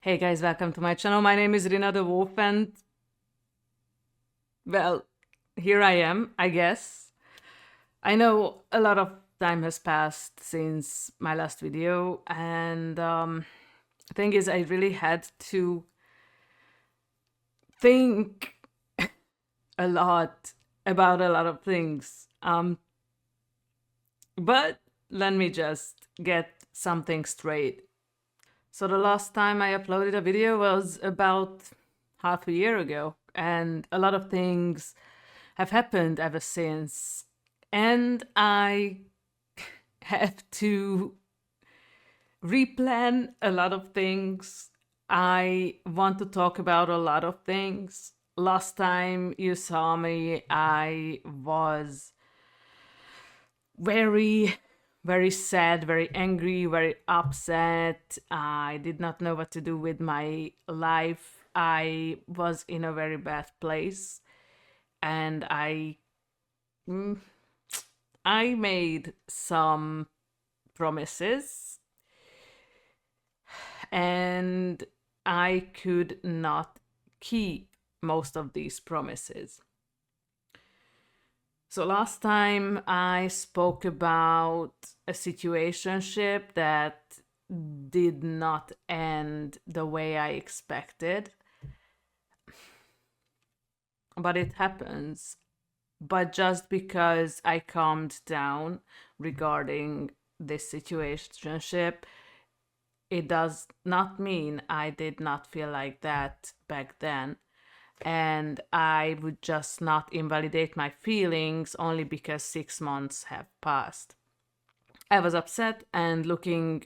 Hey guys, welcome to my channel. My name is Rina the Wolf and well, here I am, I guess. I know a lot of time has passed since my last video and the thing is I really had to think a lot about a lot of things. But let me just get something straight. So the last time I uploaded a video was about half a year ago, and a lot of things have happened ever since. And I have to replan a lot of things. I want to talk about a lot of things. Last time you saw me, I was very sad, very angry, very upset. I did not know what to do with my life. I was in a very bad place and mm, I made some promises and I could not keep most of these promises. So last time I spoke about a situationship that did not end the way I expected. But it happens. But just because I calmed down regarding this situationship, it does not mean I did not feel like that back then. And I would just not invalidate my feelings only because 6 months have passed. I was upset, and looking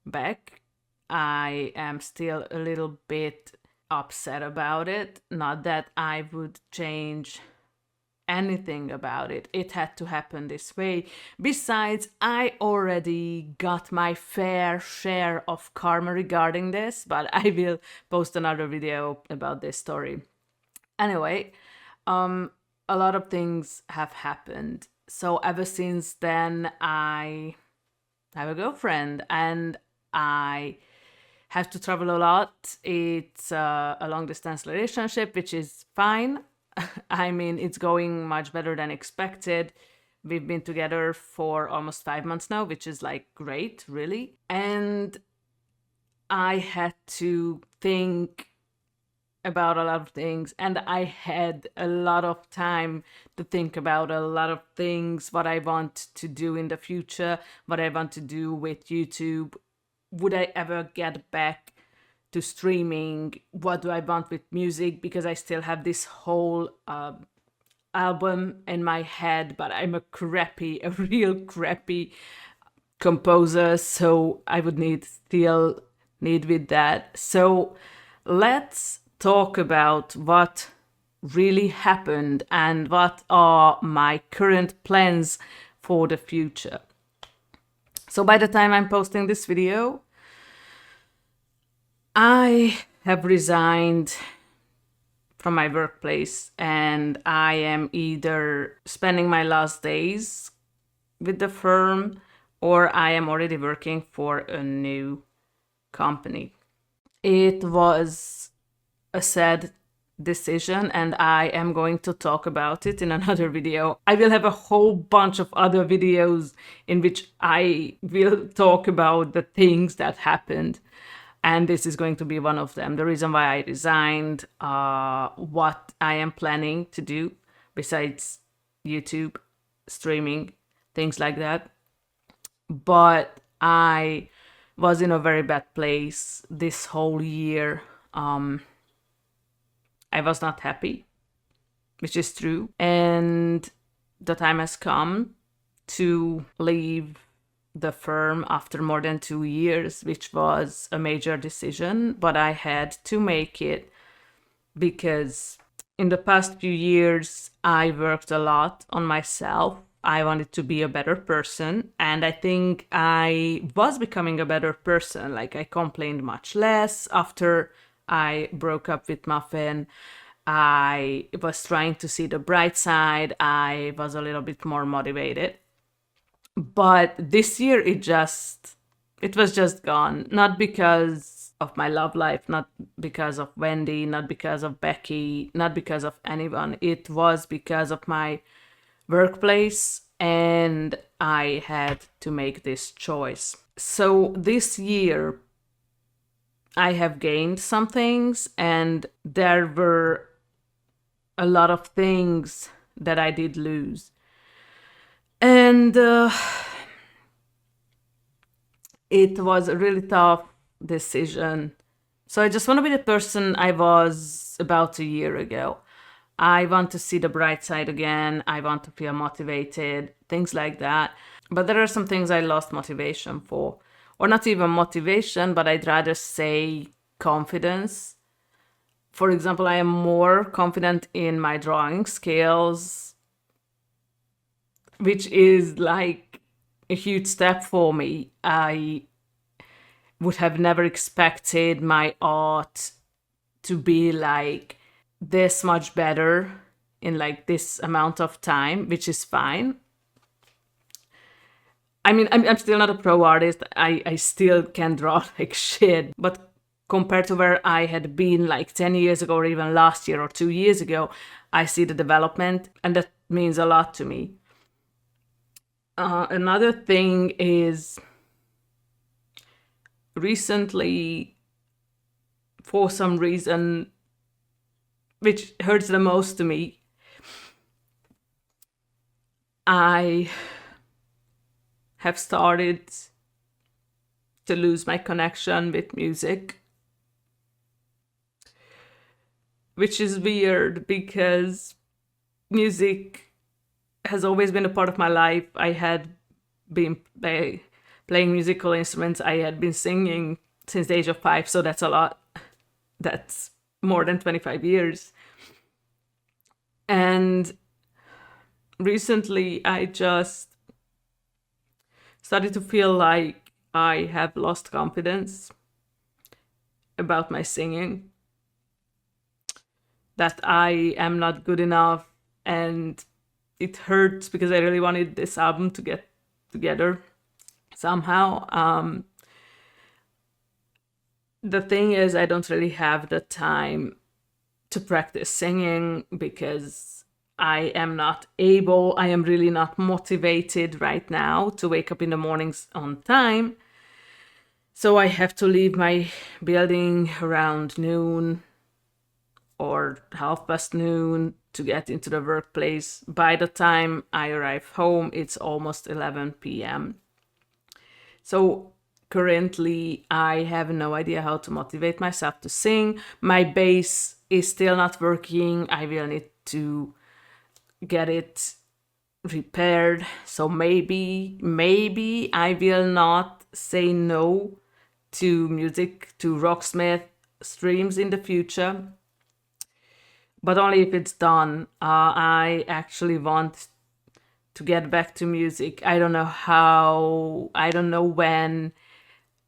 back, I am still a little bit upset about it. Not that I would change anything about it. It had to happen this way. Besides, I already got my fair share of karma regarding this, but I will post another video about this story. Anyway, a lot of things have happened. So ever since then, I have a girlfriend and I have to travel a lot. It's a long distance relationship, which is fine. I mean, it's going much better than expected. We've been together for almost 5 months now, which is like great, really. And I had to think about a lot of things, and I had a lot of time to think about a lot of things, what I want to do in the future, what I want to do with YouTube. Would I ever get back to streaming? What do I want with music? Because I still have this whole album in my head, but I'm a real crappy composer, so I would still need with that. So let's talk about what really happened and what are my current plans for the future. So by the time I'm posting this video, I have resigned from my workplace and I am either spending my last days with the firm or I am already working for a new company. It was a sad decision and I am going to talk about it in another video. I will have a whole bunch of other videos in which I will talk about the things that happened, and this is going to be one of them. The reason why I resigned, what I am planning to do besides YouTube, streaming, things like that. But I was in a very bad place this whole year. I was not happy, which is true. And the time has come to leave the firm after more than 2 years, which was a major decision, but I had to make it because in the past few years, I worked a lot on myself. I wanted to be a better person, and I think I was becoming a better person. Like, I complained much less after I broke up with Muffin. I was trying to see the bright side. I was a little bit more motivated. But this year it was just gone. Not because of my love life, not because of Wendy, not because of Becky, not because of anyone. It was because of my workplace, and I had to make this choice. So this year, I have gained some things, and there were a lot of things that I did lose. And it was a really tough decision. So I just want to be the person I was about a year ago. I want to see the bright side again. I want to feel motivated, things like that. But there are some things I lost motivation for. Or not even motivation, but I'd rather say confidence. For example, I am more confident in my drawing skills, which is like a huge step for me. I would have never expected my art to be like this much better in like this amount of time, which is fine. I mean, I'm still not a pro artist. I still can draw like shit. But compared to where I had been like 10 years ago, or even last year or 2 years ago, I see the development, and that means a lot to me. Another thing is recently, for some reason, which hurts the most to me, I have started to lose my connection with music, which is weird because music has always been a part of my life. I had been playing musical instruments. I had been singing since the age of 5, so that's a lot. That's more than 25 years. And recently, I just started to feel like I have lost confidence about my singing, that I am not good enough, and it hurts because I really wanted this album to get together somehow. The thing is, I don't really have the time to practice singing because I am not able, I am really not motivated right now to wake up in the mornings on time. So I have to leave my building around noon or noon to get into the workplace. By the time I arrive home, it's almost 11 p.m. So currently, I have no idea how to motivate myself to sing. My bass is still not working. I will need to get it repaired. So maybe I will not say no to music, to Rocksmith streams in the future, but only if it's done. I actually want to get back to music. I don't know how, I don't know when.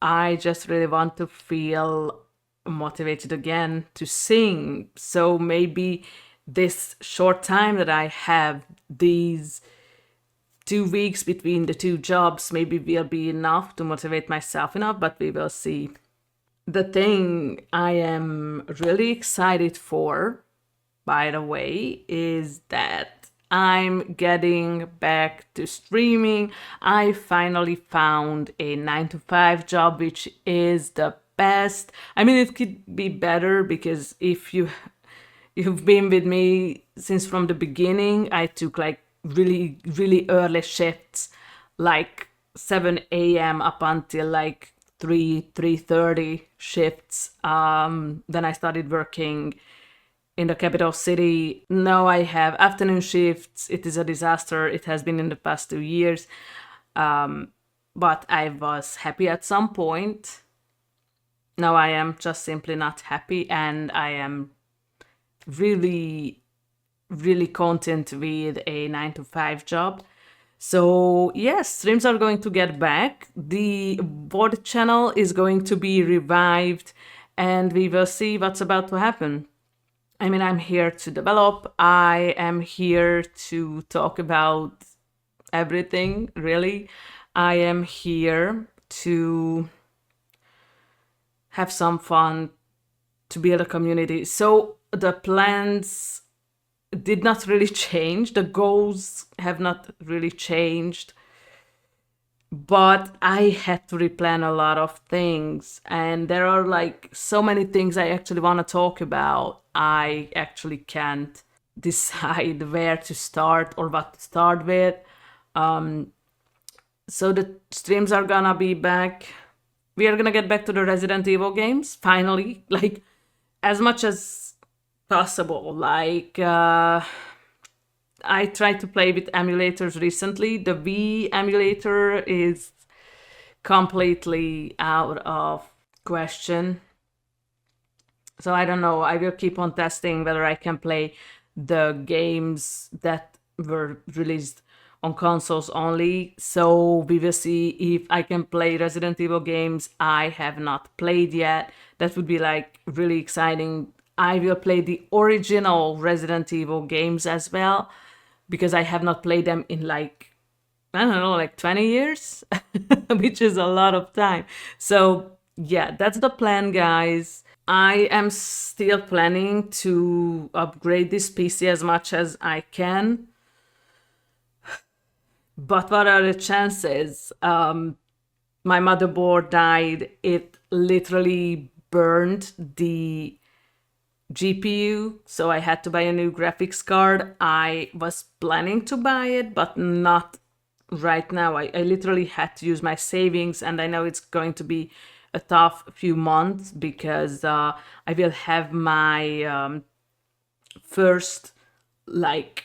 I just really want to feel motivated again to sing. So maybe this short time that I have, these 2 weeks between the two jobs, maybe will be enough to motivate myself enough, but we will see. The thing I am really excited for, by the way, is that I'm getting back to streaming. I finally found a 9 to 5 job, which is the best. I mean, it could be better because if you've been with me since from the beginning, I took like really early shifts, like 7 a.m. up until like 3:30 shifts. Then I started working in the capital city. Now I have afternoon shifts. It is a disaster. It has been in the past 2 years. But I was happy at some point. Now I am just simply not happy, and I am really content with a 9 to 5 job. So yes, streams are going to get back. The VOD channel is going to be revived, and we will see what's about to happen. I mean, I'm here to develop. I am here to talk about everything, really. I am here to have some fun, to build a community. So the plans did not really change. The goals have not really changed. But I had to replan a lot of things. And there are like so many things I actually want to talk about. I actually can't decide where to start or what to start with. So the streams are gonna be back. We are gonna get back to the Resident Evil games finally, like as much as possible. Like I tried to play with emulators recently. The Wii emulator is completely out of question. So I don't know. I will keep on testing whether I can play the games that were released on consoles only. So we will see if I can play Resident Evil games I have not played yet. That would be like really exciting. I will play the original Resident Evil games as well, because I have not played them in like, I don't know, like 20 years, which is a lot of time. So yeah, that's the plan, guys. I am still planning to upgrade this PC as much as I can. But what are the chances? My motherboard died. It literally burned the GPU, so I had to buy a new graphics card. I was planning to buy it, but not right now. I literally had to use my savings, and I know it's going to be a tough few months because I will have my first like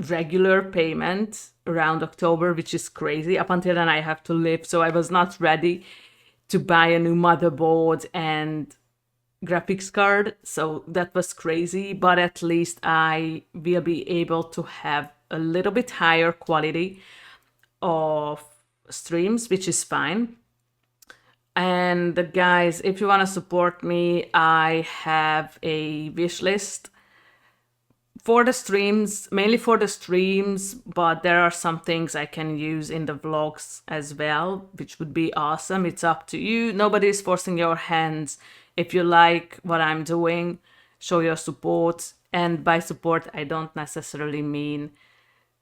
regular payment around October, which is crazy. Up until then, I have to live, so I was not ready to buy a new motherboard and graphics card, so that was crazy. But at least I will be able to have a little bit higher quality of streams, which is fine. And guys, if you want to support me, I have a wish list for the streams, mainly for the streams, but there are some things I can use in the vlogs as well, which would be awesome. It's up to you. Nobody's forcing your hands. If you like what I'm doing, show your support. And by support, I don't necessarily mean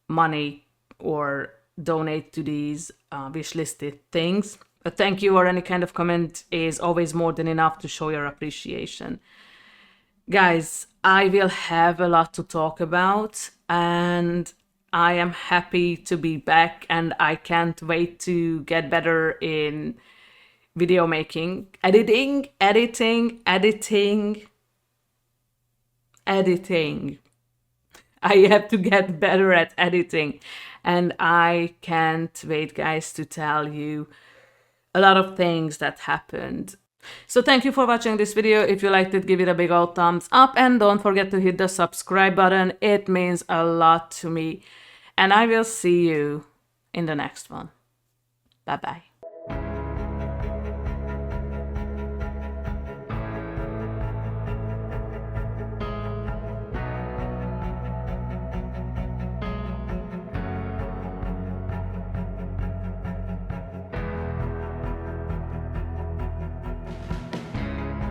money or donate to these wish-listed things. A thank you or any kind of comment is always more than enough to show your appreciation. Guys, I will have a lot to talk about, and I am happy to be back, and I can't wait to get better in video making, editing. I have to get better at editing, and I can't wait, guys, to tell you a lot of things that happened. So thank you for watching this video. If you liked it, give it a big old thumbs up, and don't forget to hit the subscribe button. It means a lot to me, and I will see you in the next one. Bye bye.